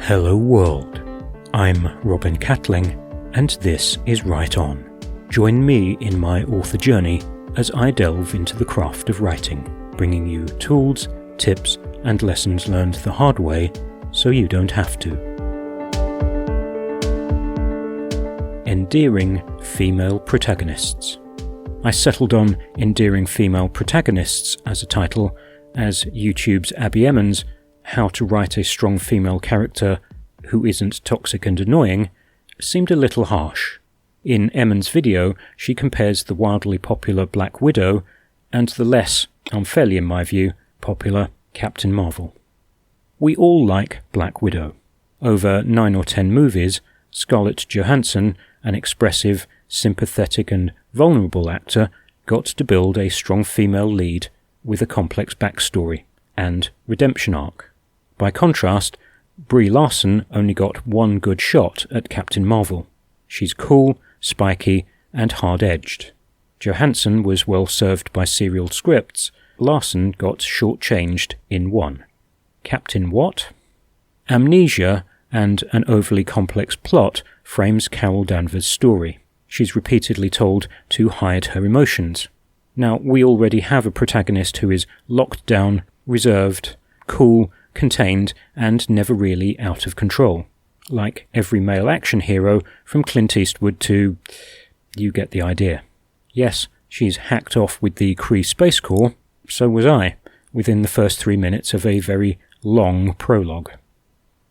Hello world, I'm Robin Catling, and this is Write On. Join me in my author journey as I delve into the craft of writing, bringing you tools, tips, and lessons learned the hard way so you don't have to. Endearing Female Protagonists. I settled on Endearing Female Protagonists as a title, as YouTube's Abby Emmons' How to Write a Strong Female Character Who Isn't Toxic and Annoying seemed a little harsh. In Emmons' video, she compares the wildly popular Black Widow and the less, unfairly in my view, popular Captain Marvel. We all like Black Widow. Over 9 or 10 movies, Scarlett Johansson, an expressive, sympathetic and vulnerable actor, got to build a strong female lead with a complex backstory and redemption arc. By contrast, Brie Larson only got one good shot at Captain Marvel. She's cool, spiky, and hard-edged. Johansson was well served by serial scripts. Larson got short-changed in one. Captain what? Amnesia and an overly complex plot frames Carol Danvers' story. She's repeatedly told to hide her emotions. Now, we already have a protagonist who is locked down, reserved, cool, contained, and never really out of control. Like every male action hero, from Clint Eastwood to... you get the idea. Yes, she's hacked off with the Kree Space Corps, so was I, within the first 3 minutes of a very long prologue.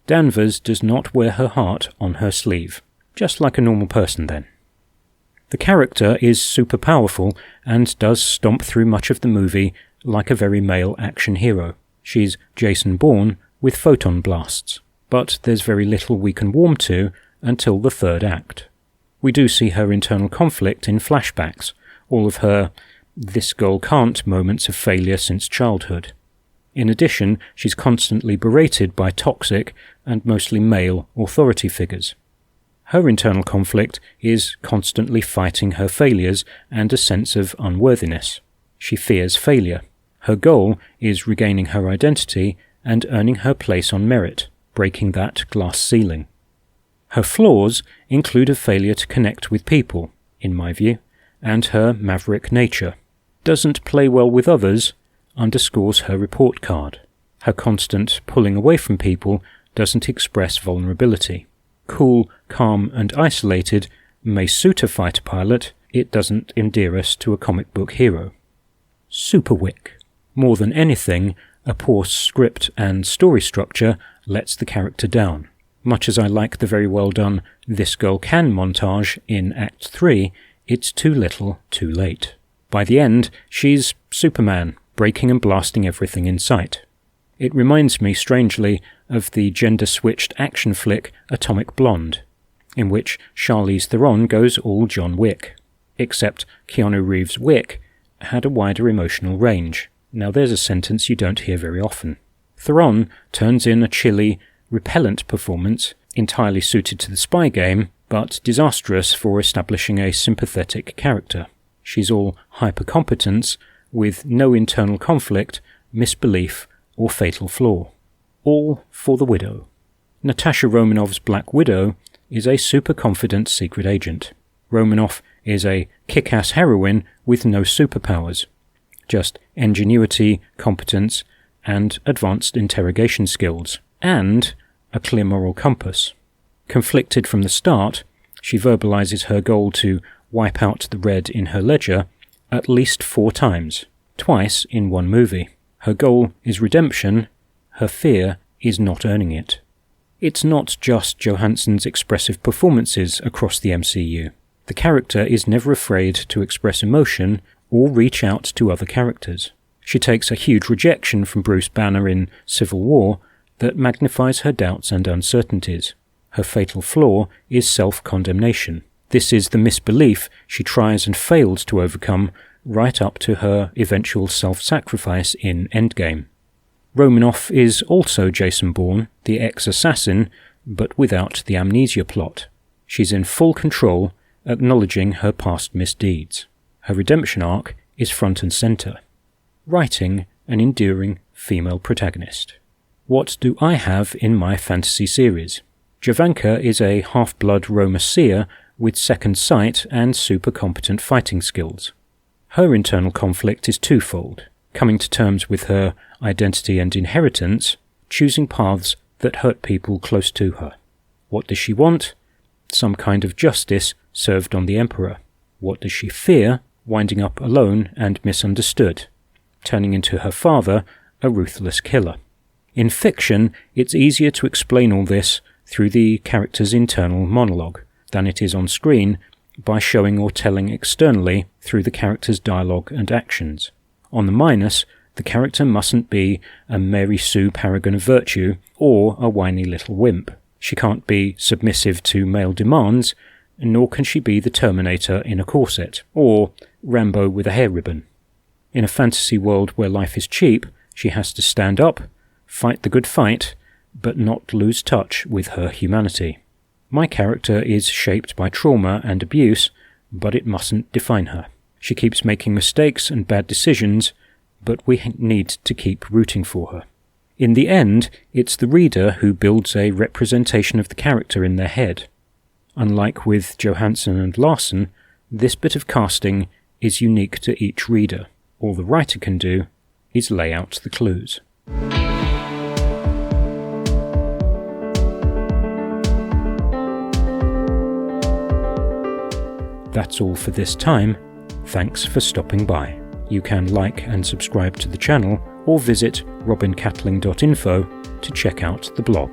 Danvers does not wear her heart on her sleeve, just like a normal person then. The character is super powerful and does stomp through much of the movie like a very male action hero. She's Jason Bourne with photon blasts, but there's very little we can warm to until the third act. We do see her internal conflict in flashbacks, all of her this girl can't moments of failure since childhood. In addition, she's constantly berated by toxic and mostly male authority figures. Her internal conflict is constantly fighting her failures and a sense of unworthiness. She fears failure. Her goal is regaining her identity and earning her place on merit, breaking that glass ceiling. Her flaws include a failure to connect with people, in my view, and her maverick nature. Doesn't play well with others underscores her report card. Her constant pulling away from people doesn't express vulnerability. Cool, calm, and isolated may suit a fighter pilot, it doesn't endear us to a comic book hero. Superwick. More than anything, a poor script and story structure lets the character down. Much as I like the very well done This Girl Can montage in Act 3, it's too little, too late. By the end, she's Superman, breaking and blasting everything in sight. It reminds me, strangely, of the gender-switched action flick Atomic Blonde, in which Charlize Theron goes all John Wick, except Keanu Reeves' Wick had a wider emotional range. Now there's a sentence you don't hear very often. Theron turns in a chilly, repellent performance, entirely suited to the spy game, but disastrous for establishing a sympathetic character. She's all hyper-competence, with no internal conflict, misbelief, or fatal flaw. All for the Widow. Natasha Romanoff's Black Widow is a super-confident secret agent. Romanoff is a kick-ass heroine with no superpowers, just ingenuity, competence, and advanced interrogation skills, and a clear moral compass. Conflicted from the start, she verbalizes her goal to wipe out the red in her ledger at least 4 times, twice in one movie. Her goal is redemption, her fear is not earning it. It's not just Johansson's expressive performances across the MCU. The character is never afraid to express emotion or reach out to other characters. She takes a huge rejection from Bruce Banner in Civil War that magnifies her doubts and uncertainties. Her fatal flaw is self-condemnation. This is the misbelief she tries and fails to overcome right up to her eventual self-sacrifice in Endgame. Romanoff is also Jason Bourne, the ex-assassin, but without the amnesia plot. She's in full control, acknowledging her past misdeeds. Her redemption arc is front and center. Writing an enduring female protagonist. What do I have in my fantasy series? Jovanka is a half-blood Roma seer with second sight and super competent fighting skills. Her internal conflict is twofold: coming to terms with her identity and inheritance, choosing paths that hurt people close to her. What does she want? Some kind of justice served on the Emperor. What does she fear? Winding up alone and misunderstood, turning into her father, a ruthless killer. In fiction, it's easier to explain all this through the character's internal monologue than it is on screen by showing or telling externally through the character's dialogue and actions. On the minus, the character mustn't be a Mary Sue paragon of virtue or a whiny little wimp. She can't be submissive to male demands, nor can she be the Terminator in a corset, or Rambo with a hair ribbon. In a fantasy world where life is cheap, she has to stand up, fight the good fight, but not lose touch with her humanity. My character is shaped by trauma and abuse, but it mustn't define her. She keeps making mistakes and bad decisions, but we need to keep rooting for her. In the end, it's the reader who builds a representation of the character in their head. Unlike with Johansson and Larson, this bit of casting is unique to each reader. All the writer can do is lay out the clues. That's all for this time. Thanks for stopping by. You can like and subscribe to the channel or visit robincatling.info to check out the blog.